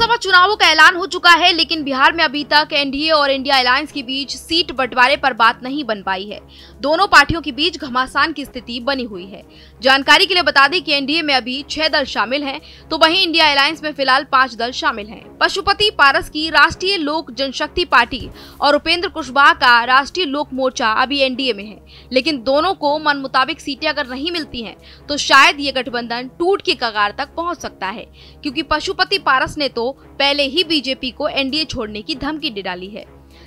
लोकसभा चुनावों का ऐलान हो चुका है, लेकिन बिहार में अभी तक एनडीए और इंडिया अलायंस के बीच सीट बंटवारे पर बात नहीं बन पाई है। दोनों पार्टियों के बीच घमासान की स्थिति बनी हुई है। जानकारी के लिए बता दें कि एनडीए में अभी 6 दल शामिल हैं, तो वहीं इंडिया अलायंस में फिलहाल 5 दल शामिल हैं। पशुपति पारस की राष्ट्रीय लोक जनशक्ति पार्टी और उपेंद्र कुशवाहा का राष्ट्रीय लोक मोर्चा अभी एनडीए में है, लेकिन दोनों को मन मुताबिक सीटें अगर नहीं मिलती हैं, तो शायद ये गठबंधन टूट के कगार तक पहुंच सकता है, क्योंकि पशुपति पारस ने तो पहले ही बीजेपी को एनडीए छोड़ने की धमकी दे डाली है,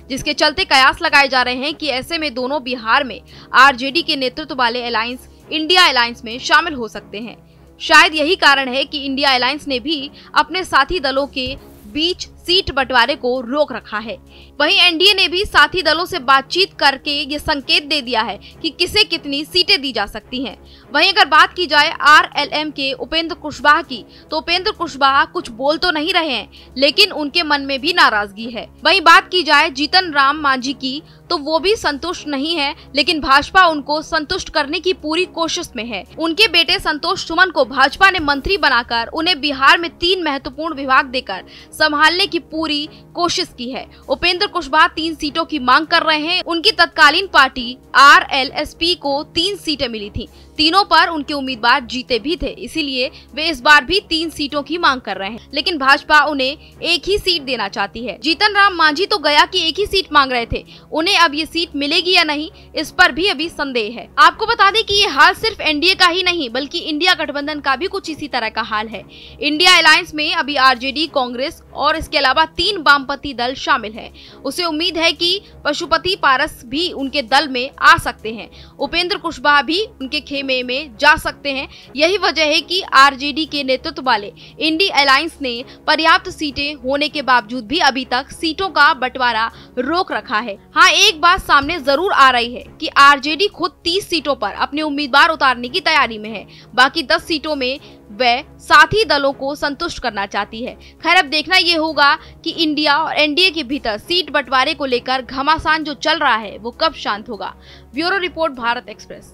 जिसके चलते कयास लगाए जा रहे हैं कि ऐसे में दोनों बिहार में आरजेडी के नेतृत्व वाले अलायंस इंडिया अलायंस में शामिल हो सकते हैं। शायद यही कारण है कि इंडिया अलायंस ने भी अपने साथी दलों के बीच सीट बंटवारे को रोक रखा है। वहीं एनडीए ने भी साथी दलों से बातचीत करके ये संकेत दे दिया है कि किसे कितनी सीटें दी जा सकती हैं। वहीं अगर बात की जाए आरएलएम के उपेंद्र कुशवाहा की, तो उपेंद्र कुशवाहा कुछ बोल तो नहीं रहे हैं, लेकिन उनके मन में भी नाराजगी है। वहीं बात की जाए जीतन राम मांझी की, तो वो भी संतुष्ट नहीं है, लेकिन भाजपा उनको संतुष्ट करने की पूरी कोशिश में है। उनके बेटे संतोष सुमन को भाजपा ने मंत्री बनाकर उन्हें बिहार में 3 महत्वपूर्ण विभाग देकर संभालने की पूरी कोशिश की है। उपेंद्र कुशवाहा 3 सीटों की मांग कर रहे हैं। उनकी तत्कालीन पार्टी आरएलएसपी को 3 सीटें मिली थी। तीनों पर उनके उम्मीदवार जीते भी थे, इसीलिए वे इस बार भी 3 सीटों की मांग कर रहे हैं, लेकिन भाजपा उन्हें एक ही सीट देना चाहती है। जीतन राम मांझी तो गया कि एक ही सीट मांग रहे थे, उन्हें अब ये सीट मिलेगी या नहीं, इस पर भी अभी संदेह है। आपको बता दें कि ये हाल सिर्फ एनडीए का ही नहीं, बल्कि इंडिया गठबंधन का भी कुछ इसी तरह का हाल है। इंडिया अलायंस में अभी आरजेडी, कांग्रेस और इसके अलावा 3 वामपंथी दल शामिल है। उसे उम्मीद है कि पशुपति पारस भी उनके दल में आ सकते हैं, उपेंद्र कुशवाहा भी उनके खेमे में जा सकते हैं। यही वजह है कि आरजेडी के नेतृत्व वाले इंडिया अलायंस ने पर्याप्त सीटें होने के बावजूद भी अभी तक सीटों का बंटवारा रोक रखा है। हाँ, एक बात सामने जरूर आ रही है कि आरजेडी खुद 30 सीटों पर अपने उम्मीदवार उतारने की तैयारी में है। बाकी 10 सीटों में वह साथी दलों को संतुष्ट करना चाहती है। खैर, अब देखना ये होगा कि इंडिया और एनडीए के भीतर सीट बंटवारे को लेकर घमासान जो चल रहा है वो कब शांत होगा। Bureau report, Bharat express.